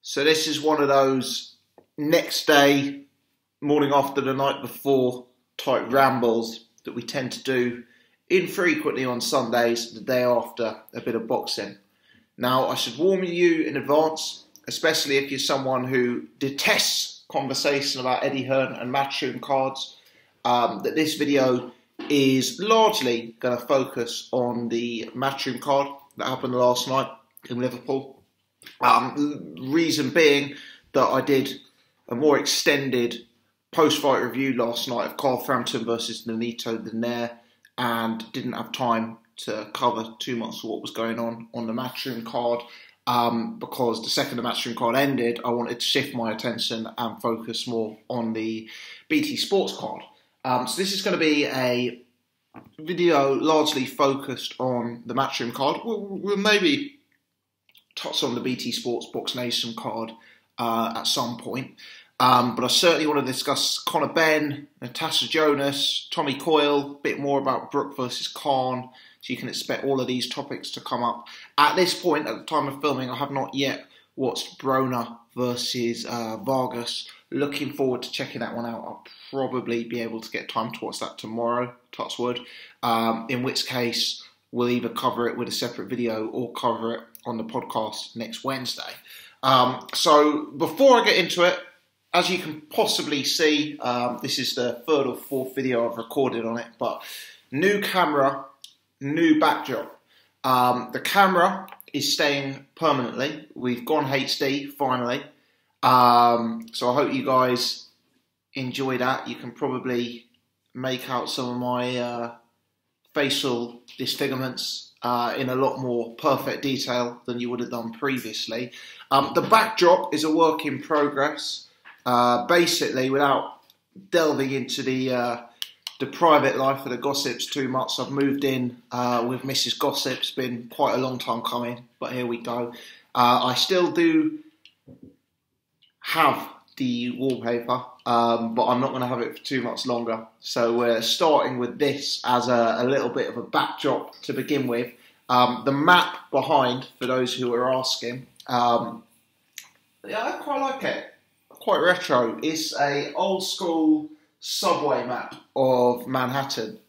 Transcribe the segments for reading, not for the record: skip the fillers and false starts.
So this is one of those next day, morning after the night before type rambles that we tend to do infrequently on Sundays, the day after a bit of boxing. Now, I should warn you in advance, especially if you're someone who detests conversation about Eddie Hearn and Matchroom cards, that this video is largely going to focus on the Matchroom card that happened last night in Liverpool. Reason being that I did a more extended post-fight review last night of Carl Frampton versus Nonito Donaire and didn't have time to cover too much of what was going on the Matchroom card because the second the Matchroom card ended, I wanted to shift my attention and focus more on the BT Sports card. So this is going to be a video largely focused on the Matchroom card. We'll maybe touch on the BT Sports Box Nation card at some point. But I certainly want to discuss Conor Benn, Natasha Jonas, Tommy Coyle, a bit more about Brook versus Khan. So you can expect all of these topics to come up. At this point, at the time of filming, I have not yet watched Broner versus Vargas. Looking forward to checking that one out. I'll probably be able to get time to watch that tomorrow, touch wood. In which case, we'll either cover it with a separate video or cover it on the podcast next Wednesday. So before I get into it, as you can possibly see, this is the third or fourth video I've recorded on it, but new camera, new backdrop. The camera is staying permanently. We've gone HD finally. So I hope you guys enjoy that. You can probably make out some of my facial disfigurements in a lot more perfect detail than you would have done previously. The backdrop is a work in progress. Basically, without delving into the private life of the gossips too much, I've moved in with Mrs. Gossip. It's been quite a long time coming, but here we go. I still do have the wallpaper, but I'm not going to have it for too much longer. So we're starting with this as a little bit of a backdrop to begin with. The map behind, for those who are asking, yeah, I quite like it. Quite retro. It's a old school subway map of Manhattan,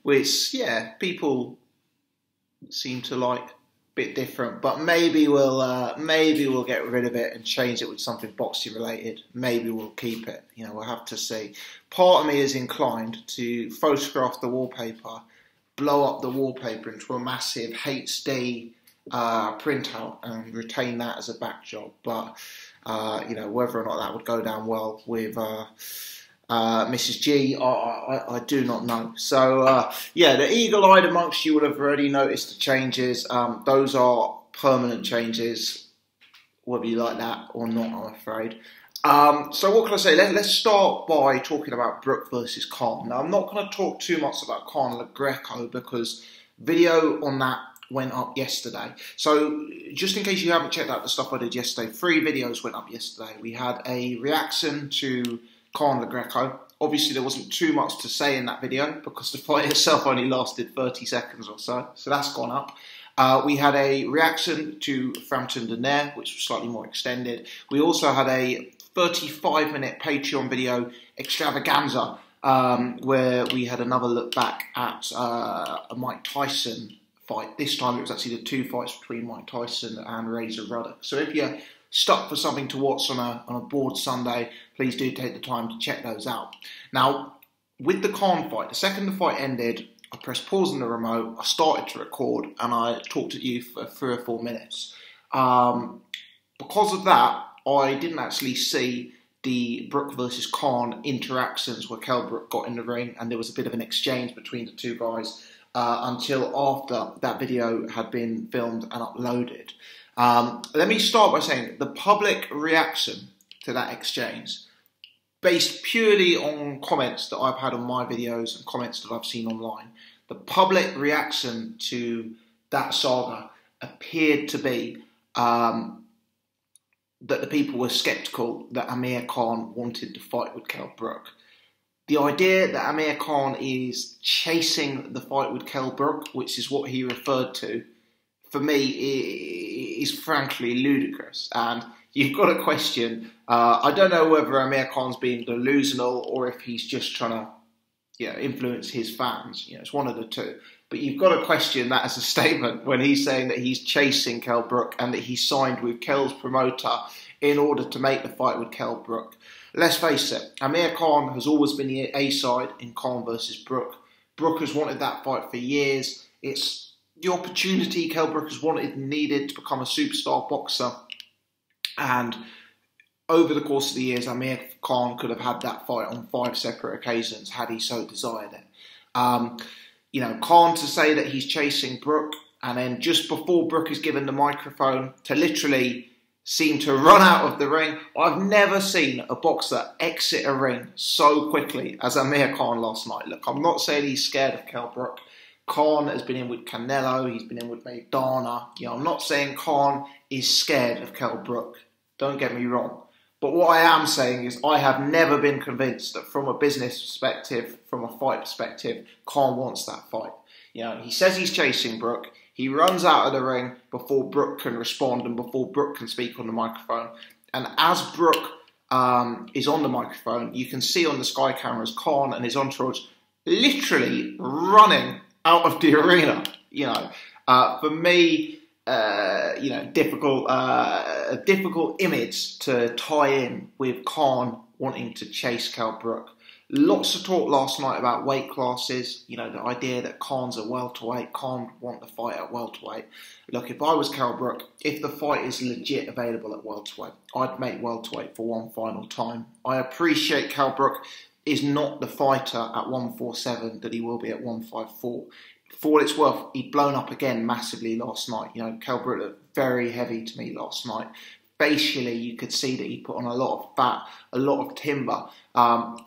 which, yeah, people seem to like a bit different. But maybe we'll get rid of it and change it with something boxy related. Maybe we'll keep it. You know, we'll have to see. Part of me is inclined to photograph the wallpaper, blow up the wallpaper into a massive HD printout and retain that as a backdrop, but you know, whether or not that would go down well with Mrs. G, I do not know. So yeah, the eagle-eyed amongst you would have already noticed the changes. Those are permanent changes, whether you like that or not, I'm afraid. So what can I say? Let's start by talking about Brook versus Khan. Now, I'm not going to talk too much about Conor Greco because video on that went up yesterday. So just in case you haven't checked out the stuff I did yesterday, 3 videos went up yesterday. We had a reaction to Conor Greco. Obviously, there wasn't too much to say in that video because the fight itself only lasted 30 seconds or so. So that's gone up. We had a reaction to Frampton Donaire, which was slightly more extended. We also had a 35-minute Patreon video extravaganza where we had another look back at a Mike Tyson fight. This time it was actually the 2 fights between Mike Tyson and Razor Ruddock. So if you're stuck for something to watch on a bored Sunday, please do take the time to check those out. Now, with the Khan fight, the second the fight ended, I pressed pause on the remote, I started to record, and I talked at you for 3 or 4 minutes. Because of that, I didn't actually see the Brook versus Khan interactions where Kell Brook got in the ring and there was a bit of an exchange between the two guys until after that video had been filmed and uploaded. Let me start by saying the public reaction to that exchange, based purely on comments that I've had on my videos and comments that I've seen online, the public reaction to that saga appeared to be that the people were sceptical that Amir Khan wanted to fight with Kell Brook. The idea that Amir Khan is chasing the fight with Kell Brook, which is what he referred to, for me, is frankly ludicrous. And you've got to question, I don't know whether Amir Khan's being delusional or if he's just trying to influence his fans. It's one of the two. But you've got to question that as a statement when he's saying that he's chasing Kell Brook and that he signed with Kell's promoter in order to make the fight with Kell Brook. Let's face it, Amir Khan has always been the A-side in Khan versus Brook. Brook has wanted that fight for years. It's the opportunity Kell Brook has wanted and needed to become a superstar boxer. And over the course of the years, Amir Khan could have had that fight on 5 separate occasions had he so desired it. Khan to say that he's chasing Brook and then just before Brook is given the microphone to literally seem to run out of the ring. I've never seen a boxer exit a ring so quickly as Amir Khan last night. Look, I'm not saying he's scared of Kell Brook. Khan has been in with Canelo, he's been in with Maidana. I'm not saying Khan is scared of Kell Brook. Don't get me wrong. But what I am saying is I have never been convinced that from a business perspective, from a fight perspective, Khan wants that fight. He says he's chasing Brook. He runs out of the ring before Brook can respond and before Brook can speak on the microphone. And as Brook is on the microphone, you can see on the Sky cameras Khan and his entourage literally running out of the arena. For me, a difficult image to tie in with Khan wanting to chase Kell Brook. Lots of talk last night about weight classes. The idea that Khan's a welterweight, Khan would want the fight at welterweight. Look, if I was Kell Brook, if the fight is legit available at welterweight, I'd make welterweight for one final time. I appreciate Kell Brook is not the fighter at 147 that he will be at 154. For what it's worth, he'd blown up again massively last night. Kell Brook looked very heavy to me last night. Facially, you could see that he put on a lot of fat, a lot of timber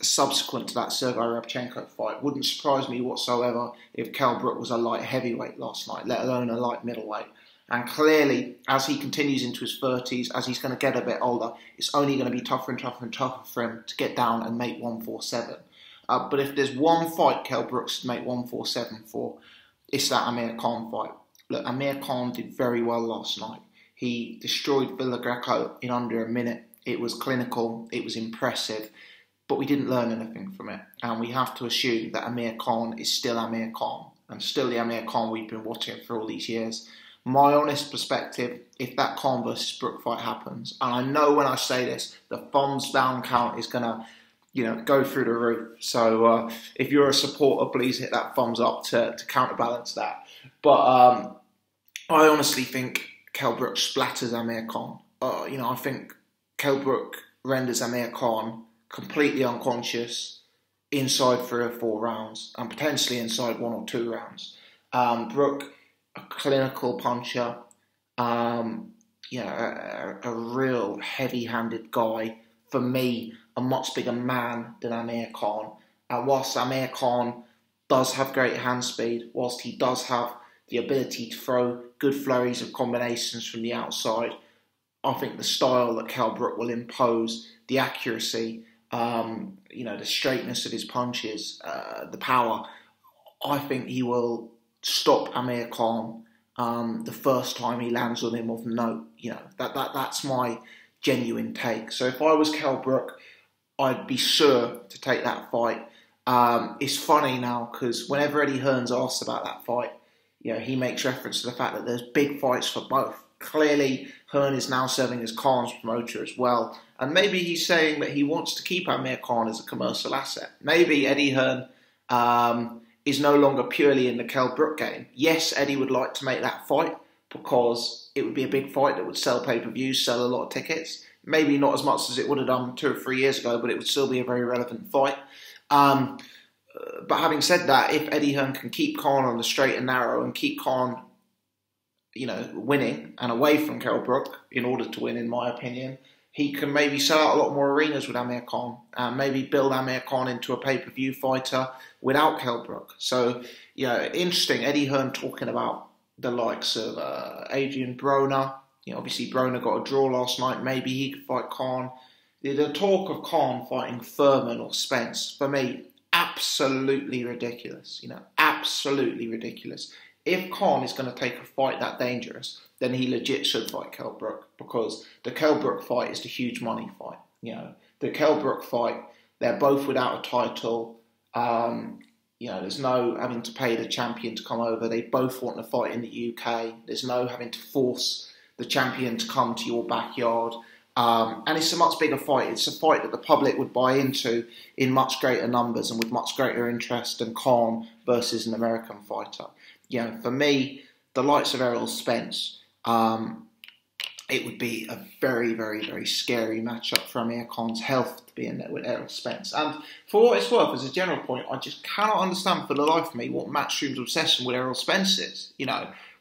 subsequent to that Sergey Rabchenko fight. Wouldn't surprise me whatsoever if Kell Brook was a light heavyweight last night, let alone a light middleweight. And clearly, as he continues into his 30s, as he's going to get a bit older, it's only going to be tougher and tougher and tougher for him to get down and make 147. But if there's one fight Kell Brook should make 147 for, it's that Amir Khan fight. Look, Amir Khan did very well last night. He destroyed Villa Greco in under a minute. It was clinical, it was impressive, but we didn't learn anything from it. And we have to assume that Amir Khan is still Amir Khan, and still the Amir Khan we've been watching for all these years. My honest perspective, if that Khan versus Brook fight happens, and I know when I say this, the thumbs down count is going to go through the roof. So if you're a supporter, please hit that thumbs up to counterbalance that. But I honestly think Kell Brook splatters Amir Khan. I think Kell Brook renders Amir Khan completely unconscious inside 3 or 4 rounds and potentially inside 1 or 2 rounds. Brook, a clinical puncher, a real heavy-handed guy. For me, a much bigger man than Amir Khan. And whilst Amir Khan does have great hand speed, whilst he does have the ability to throw good flurries of combinations from the outside, I think the style that Kell Brook will impose, the accuracy, the straightness of his punches, the power, I think he will stop Amir Khan the first time he lands on him of note. That's my genuine take. So if I was Kell Brook, I'd be sure to take that fight. It's funny now because whenever Eddie Hearn's asked about that fight, he makes reference to the fact that there's big fights for both. Clearly, Hearn is now serving as Khan's promoter as well. And maybe he's saying that he wants to keep Amir Khan as a commercial asset. Maybe Eddie Hearn is no longer purely in the Kell Brook game. Yes, Eddie would like to make that fight because it would be a big fight that would sell pay-per-views, sell a lot of tickets. Maybe not as much as it would have done 2 or 3 years ago, but it would still be a very relevant fight. But having said that, if Eddie Hearn can keep Khan on the straight and narrow and keep Khan, winning and away from Kell Brook in order to win, in my opinion, he can maybe sell out a lot more arenas with Amir Khan and maybe build Amir Khan into a pay-per-view fighter without Kell Brook. So, interesting. Eddie Hearn talking about the likes of Adrian Broner. Obviously Broner got a draw last night. Maybe he could fight Khan. The talk of Khan fighting Furman or Spence, for me, absolutely ridiculous. Absolutely ridiculous. If Khan is going to take a fight that dangerous, then he legit should fight Kell Brook, because the Kell Brook fight is the huge money fight. The Kell Brook fight, they're both without a title. There's no having to pay the champion to come over. They both want to fight in the UK. There's no having to force the champion to come to your backyard. And it's a much bigger fight. It's a fight that the public would buy into in much greater numbers and with much greater interest than Khan versus an American fighter. For me, the likes of Errol Spence, it would be a very, very, very scary matchup for Amir Khan's health to be in there with Errol Spence. And for what it's worth, as a general point, I just cannot understand for the life of me what Matchroom's obsession with Errol Spence is.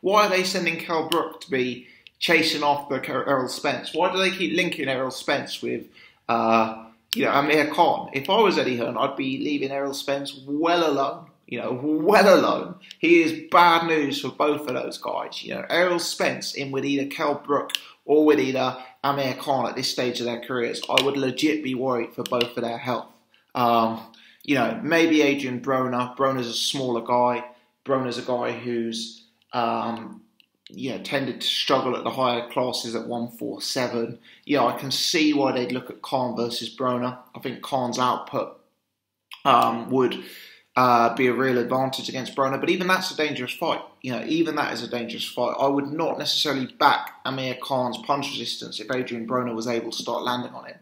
Why are they sending Kell Brook to be chasing after Errol Spence? Why do they keep linking Errol Spence with Amir Khan? If I was Eddie Hearn, I'd be leaving Errol Spence well alone. Well alone. He is bad news for both of those guys. Errol Spence in with either Kell Brook or with either Amir Khan at this stage of their careers, I would legit be worried for both of their health. Maybe Adrian Broner. Broner's a smaller guy. Broner's a guy who's tended to struggle at the higher classes at 147. I can see why they'd look at Khan versus Broner. I think Khan's output would be a real advantage against Broner, but even that's a dangerous fight. Even that is a dangerous fight. I would not necessarily back Amir Khan's punch resistance if Adrian Broner was able to start landing on him.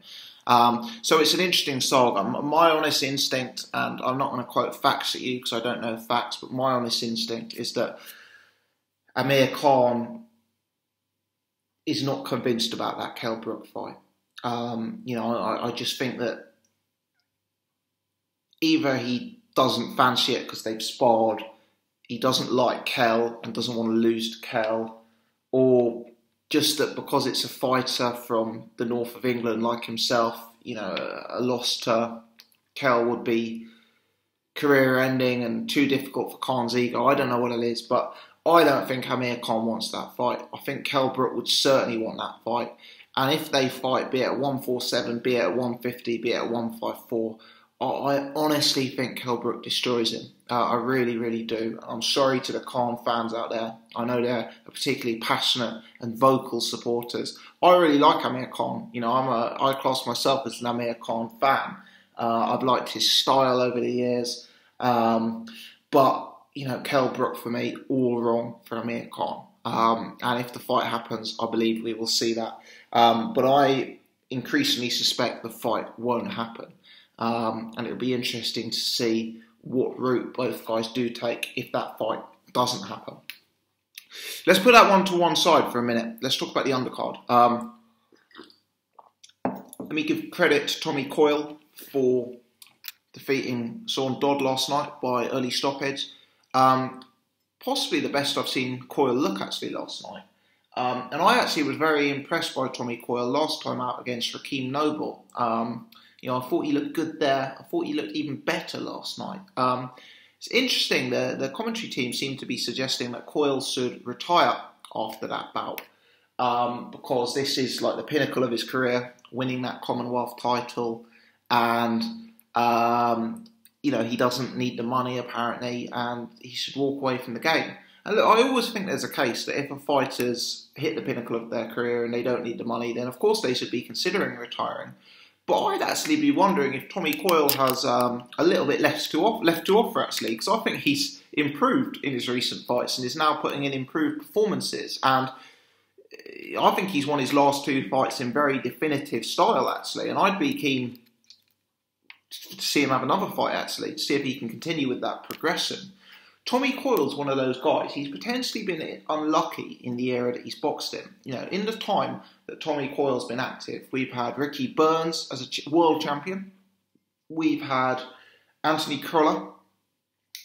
So it's an interesting saga. My honest instinct, and I'm not going to quote facts at you because I don't know facts, but my honest instinct is that Amir Khan is not convinced about that Kell Brook fight. I just think that either he doesn't fancy it because they've sparred, he doesn't like Kell and doesn't want to lose to Kell, or just that because it's a fighter from the north of England like himself, a loss to Kell would be career-ending and too difficult for Khan's ego. I don't know what it is, but I don't think Amir Khan wants that fight. I think Kell Brook would certainly want that fight. And if they fight, be it at 147, be it at 150, be it at 154, I honestly think Kell Brook destroys him. I really, really do. I'm sorry to the Khan fans out there. I know they're particularly passionate and vocal supporters. I really like Amir Khan. I class myself as an Amir Khan fan. I've liked his style over the years. But Kell Brook for me, all wrong for Amir Khan. And if the fight happens, I believe we will see that. But I increasingly suspect the fight won't happen. And it'll be interesting to see what route both guys do take if that fight doesn't happen. Let's put that one to one side for a minute. Let's talk about the undercard. Let me give credit to Tommy Coyle for defeating Sean Dodd last night by early stoppage. Possibly the best I've seen Coyle look actually last night. And I actually was very impressed by Tommy Coyle last time out against Raheem Noble. I thought he looked good there. I thought he looked even better last night. It's interesting, the commentary team seemed to be suggesting that Coyle should retire after that bout because this is like the pinnacle of his career, winning that Commonwealth title, and he doesn't need the money apparently, and he should walk away from the game. And look, I always think there's a case that if a fighter's hit the pinnacle of their career and they don't need the money, then of course they should be considering retiring. But I'd actually be wondering if Tommy Coyle has a little bit left to offer actually, because I think he's improved in his recent fights and is now putting in improved performances. And I think he's won his last two fights in very definitive style actually. And I'd be keen to see him have another fight actually, to see if he can continue with that progression. Tommy Coyle's one of those guys. He's potentially been unlucky in the era that he's boxed in. In the time that Tommy Coyle's been active, we've had Ricky Burns as a world champion. We've had Anthony Crolla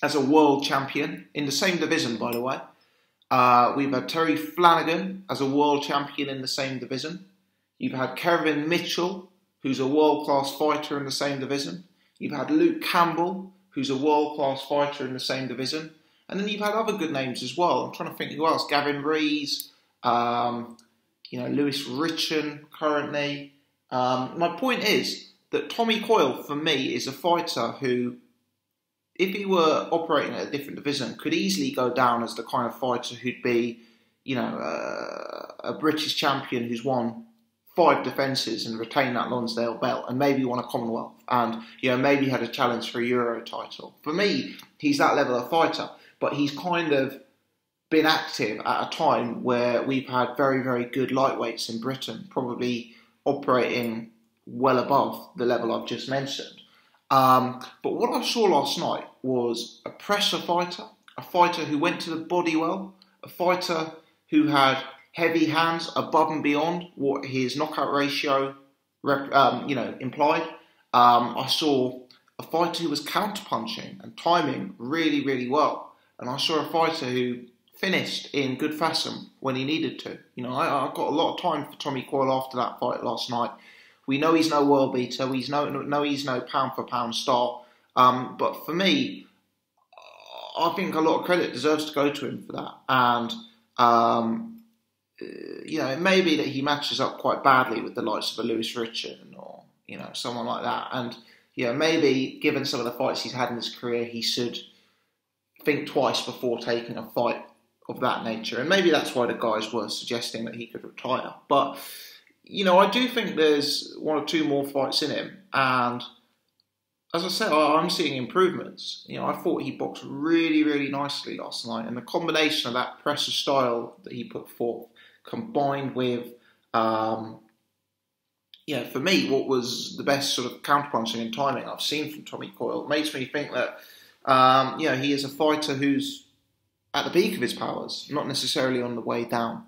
as a world champion in the same division, by the way. We've had Terry Flanagan as a world champion in the same division. You've had Kevin Mitchell, who's a world-class fighter in the same division. You've had Luke Campbell, who's a world-class fighter in the same division. And then you've had other good names as well. I'm trying to think who else. Gavin Rees, Lewis Richon currently. My point is that Tommy Coyle, for me, is a fighter who if he were operating at a different division, could easily go down as the kind of fighter who'd be, a British champion who's won 5 defences and retained that Lonsdale belt, and maybe won a Commonwealth, and maybe had a challenge for a Euro title. For me, he's that level of fighter, but he's kind of been active at a time where we've had very, very good lightweights in Britain, probably operating well above the level I've just mentioned. But what I saw last night was a pressure fighter, a fighter who went to the body well, a fighter who had heavy hands above and beyond what his knockout ratio implied. I saw a fighter who was counter-punching and timing really, really well. And I saw a fighter who finished in good fashion when he needed to. I got a lot of time for Tommy Coyle after that fight last night. We know he's no world beater. He's no pound for pound star. But for me, I think a lot of credit deserves to go to him for that. And it may be that he matches up quite badly with the likes of a Lewis Richard or someone like that. And maybe given some of the fights he's had in his career, he should think twice before taking a fight of that nature. And maybe that's why the guys were suggesting that he could retire. But I do think there's 1 or 2 more fights in him. And as I said, I'm seeing improvements. I thought he boxed really, really nicely last night. And the combination of that pressure style that he put forth, combined with, for me, what was the best sort of counterpunching and timing I've seen from Tommy Coyle, makes me think that, he is a fighter who's at the peak of his powers, not necessarily on the way down.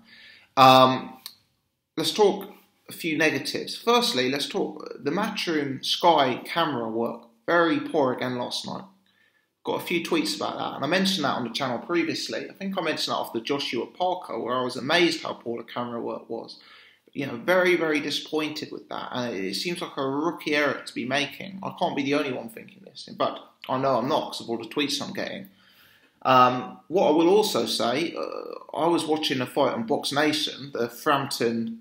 Let's talk a few negatives. Firstly, let's talk the Matchroom Sky camera work. Very poor again last night. Got a few tweets about that, and I mentioned that on the channel previously. I think I mentioned that after Joshua Parker, where I was amazed how poor the camera work was. Very, very disappointed with that, and it seems like a rookie error to be making. I can't be the only one thinking this. In fact, I know I'm not because of all the tweets I'm getting. What I will also say, I was watching a fight on Box Nation, the Frampton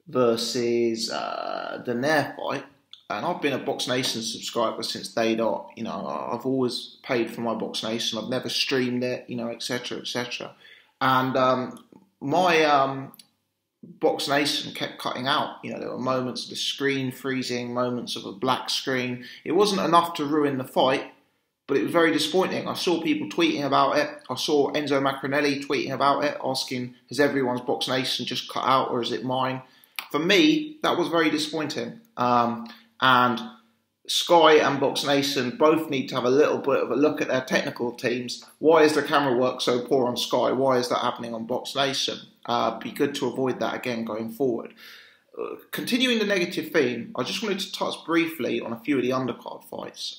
versus the Nair fight, and I've been a Box Nation subscriber since day dot. I've always paid for my Box Nation. I've never streamed it, etc., etc. And my Box Nation kept cutting out. There were moments of the screen freezing, moments of a black screen. It wasn't enough to ruin the fight, but it was very disappointing. I saw people tweeting about it. I saw Enzo Macronelli tweeting about it, asking, has everyone's Box Nation just cut out or is it mine? For me, that was very disappointing. And Sky and Box Nation both need to have a little bit of a look at their technical teams. Why is the camera work so poor on Sky? Why is that happening on Box Nation? Be good to avoid that again going forward. Continuing the negative theme, I just wanted to touch briefly on a few of the undercard fights.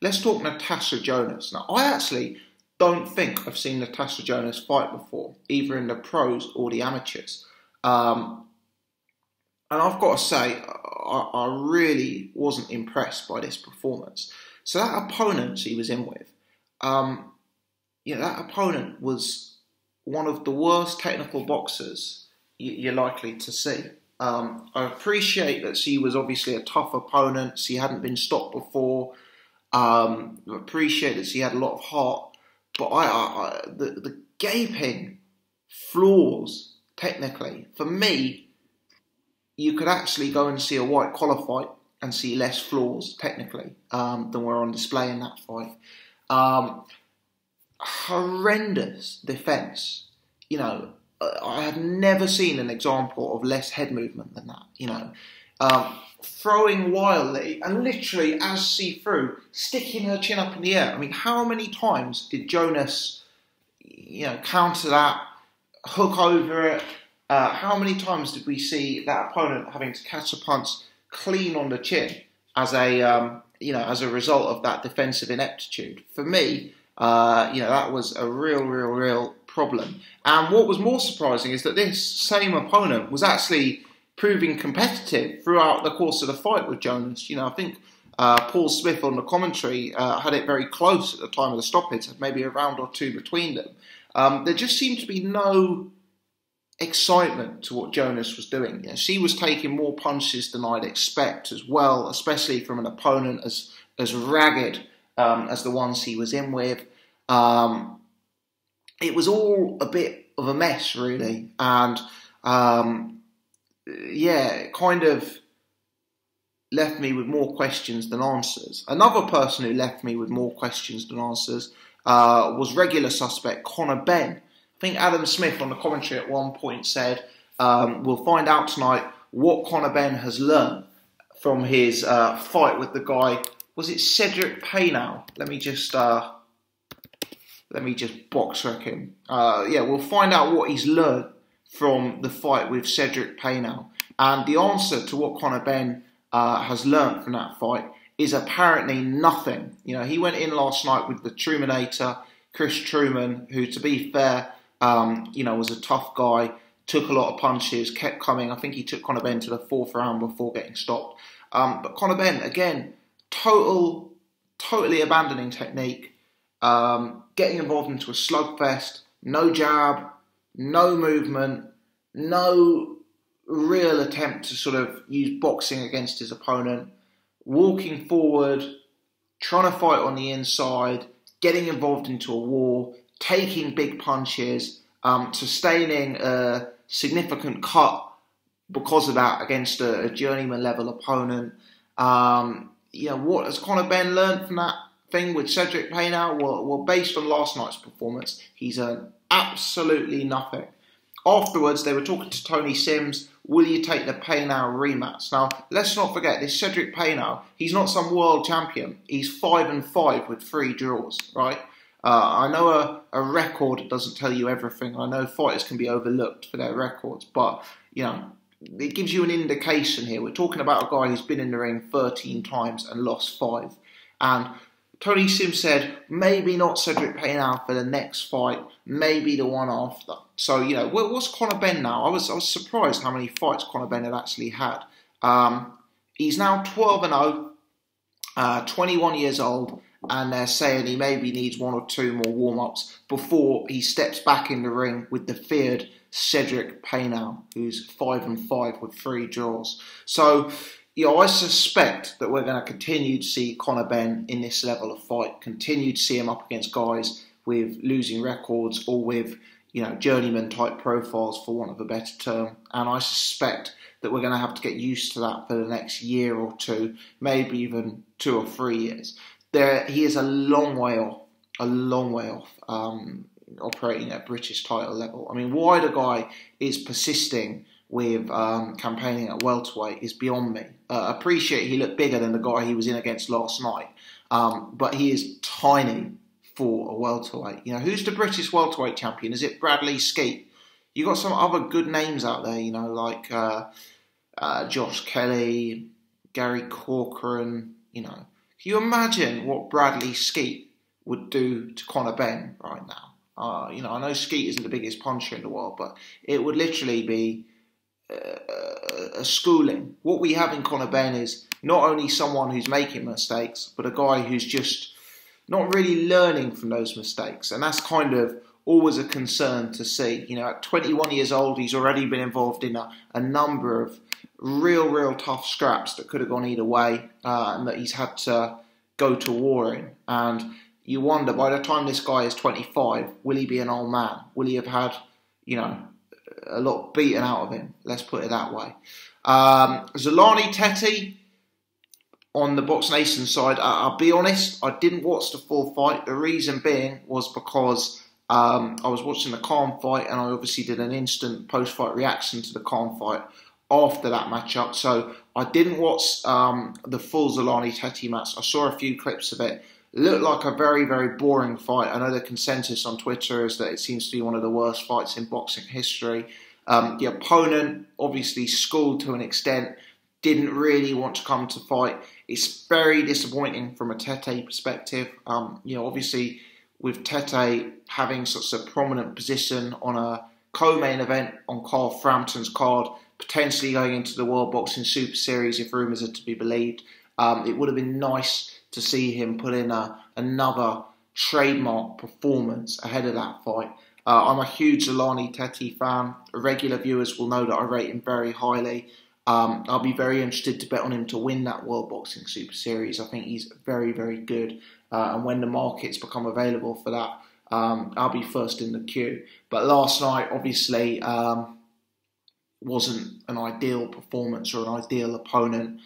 Let's talk Natasha Jonas. Now, I actually don't think I've seen Natasha Jonas fight before, either in the pros or the amateurs. And I've got to say, I really wasn't impressed by this performance. So that opponent she was in with, that opponent was one of the worst technical boxers you're likely to see. I appreciate that she was obviously a tough opponent. She hadn't been stopped before. I appreciate that she had a lot of heart. But the gaping flaws, technically, for me, you could actually go and see a white collar fight and see less flaws, technically, than were on display in that fight. Horrendous defence. I have never seen an example of less head movement than that. Throwing wildly and literally as she threw, sticking her chin up in the air. I mean, how many times did Jonas, counter that, hook over it? How many times did we see that opponent having to catch a punch clean on the chin as a result of that defensive ineptitude? For me, that was a real problem. And what was more surprising is that this same opponent was actually proving competitive throughout the course of the fight with Jonas. I think Paul Smith on the commentary had it very close at the time of the stoppage, maybe a round or two between them. There just seemed to be no excitement to what Jonas was doing. She was taking more punches than I'd expect as well, especially from an opponent as ragged as the ones he was in with. It was all a bit of a mess, really, and it kind of left me with more questions than answers. Another person who left me with more questions than answers was regular suspect Conor Benn. I think Adam Smith on the commentary at one point said, we'll find out tonight what Conor Benn has learned from his fight with the guy, was it Cedric Paynow? Let me just box wreck him. We'll find out what he's learned from the fight with Cedric Paynow. And the answer to what Conor Benn has learnt from that fight is apparently nothing. You know, he went in last night with the Trumanator, Chris Truman, who, to be fair, was a tough guy, took a lot of punches, kept coming. I think he took Conor Benn to the 4th round before getting stopped. But Conor Benn, again, totally abandoning technique, getting involved into a slugfest, no jab, no movement, no real attempt to sort of use boxing against his opponent, walking forward, trying to fight on the inside, getting involved into a war, taking big punches, sustaining a significant cut because of that against a journeyman level opponent. What has Conor Benn learned from that thing with Cedric Paynow? Well, based on last night's performance, he's earned absolutely nothing. Afterwards, they were talking to Tony Sims. Will you take the Paynow rematch? Now, let's not forget, this Cedric Paynow, he's not some world champion. He's 5-5 with 3 draws, right? I know a record doesn't tell you everything. I know fighters can be overlooked for their records, but, it gives you an indication here. We're talking about a guy who's been in the ring 13 times and lost 5. And Tony Sims said, maybe not Cedric Paynow for the next fight, maybe the one after. So, what's Conor Benn now? I was surprised how many fights Conor Benn had actually had. He's now 12-0, 21 years old, and they're saying he maybe needs 1 or 2 more warm-ups before he steps back in the ring with the feared Cedric Paynow, who's 5-5 with 3 draws. So, I suspect that we're going to continue to see Conor Benn in this level of fight, continue to see him up against guys with losing records or with, journeyman type profiles, for want of a better term. And I suspect that we're going to have to get used to that for the next year or 2, maybe even 2 or 3 years. He is a long way off operating at British title level. I mean, why the guy is persisting with campaigning at welterweight is beyond me. Appreciate he looked bigger than the guy he was in against last night, but he is tiny for a welterweight. Who's the British welterweight champion? Is it Bradley Skeet? You got some other good names out there, like Josh Kelly, Gary Corcoran. Can you imagine what Bradley Skeet would do to Conor Benn right now? I know Skeet isn't the biggest puncher in the world, but it would literally be a schooling. What we have in Conor Benn is not only someone who's making mistakes, but a guy who's just not really learning from those mistakes. And that's kind of always a concern to see. At 21 years old, he's already been involved in a number of real tough scraps that could have gone either way, and that he's had to go to war in. And you wonder, by the time this guy is 25, will he be an old man? Will he have had, a lot beaten out of him? Let's put it that way. Zolani Tete on the Box Nation side, I'll be honest, I didn't watch the full fight. The reason being was because I was watching the Khan fight, and I obviously did an instant post-fight reaction to the Khan fight after that matchup. So I didn't watch the full Zolani Tete match. I saw a few clips of it. It looked like a very, very boring fight. I know the consensus on Twitter is that it seems to be one of the worst fights in boxing history. The opponent, obviously schooled to an extent, didn't really want to come to fight. It's very disappointing from a Tete perspective. Obviously with Tete having such a prominent position on a co-main event on Carl Frampton's card, potentially going into the World Boxing Super Series if rumours are to be believed, it would have been nice to see him put in another trademark performance ahead of that fight. I'm a huge Zolani Tete fan. Regular viewers will know that I rate him very highly. I'll be very interested to bet on him to win that World Boxing Super Series. I think he's very, very good. and when the markets become available for that, I'll be first in the queue. But last night, obviously, wasn't an ideal performance or an ideal opponent.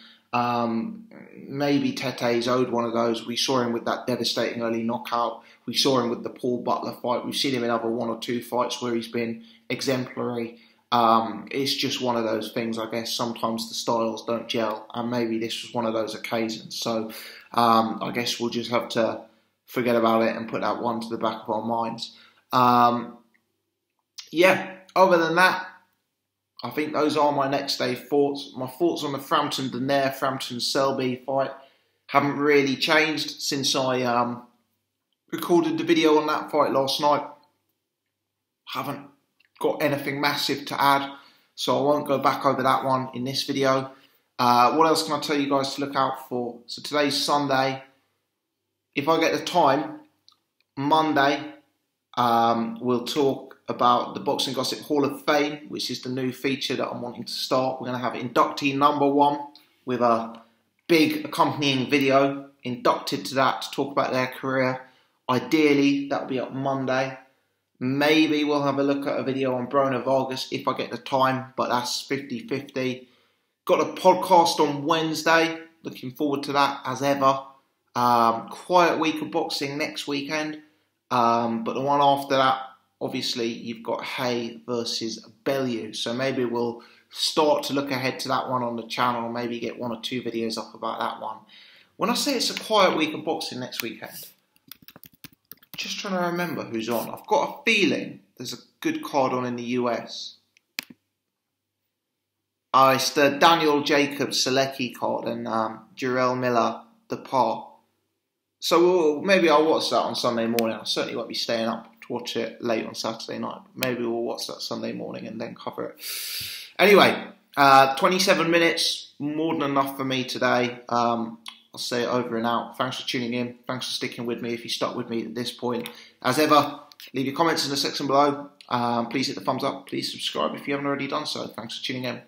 Maybe Tete's owed one of those. We saw him with that devastating early knockout. We saw him with the Paul Butler fight. We've seen him in other 1 or 2 fights where he's been exemplary. It's just one of those things, I guess. Sometimes the styles don't gel, and maybe this was one of those occasions. So I guess we'll just have to forget about it and put that one to the back of our minds. Yeah, other than that, I think those are my next day thoughts. My thoughts on the Frampton-Donaire, Frampton-Selby fight haven't really changed since I recorded the video on that fight last night. Haven't got anything massive to add, so I won't go back over that one in this video. What else can I tell you guys to look out for? So today's Sunday. If I get the time, Monday, we'll talk about the Boxing Gossip Hall of Fame, which is the new feature that I'm wanting to start. We're going to have inductee number 1 with a big accompanying video inducted to that to talk about their career. Ideally, that'll be up Monday. Maybe we'll have a look at a video on Brona Vargas if I get the time, but that's 50-50. Got a podcast on Wednesday. Looking forward to that as ever. Quiet week of boxing next weekend. But the one after that, obviously, you've got Hay versus Bellew. So maybe we'll start to look ahead to that one on the channel. Maybe get 1 or 2 videos up about that one. When I say it's a quiet week of boxing next weekend, just trying to remember who's on. I've got a feeling there's a good card on in the US. It's the Daniel Jacobs Selecki card and Jarrell Miller the par. So maybe I'll watch that on Sunday morning. I certainly won't be staying up to watch it late on Saturday night. Maybe we'll watch that Sunday morning and then cover it. Anyway, 27 minutes, more than enough for me today. I'll say it over and out. Thanks for tuning in. Thanks for sticking with me if you stuck with me at this point. As ever, leave your comments in the section below. Please hit the thumbs up. Please subscribe if you haven't already done so. Thanks for tuning in.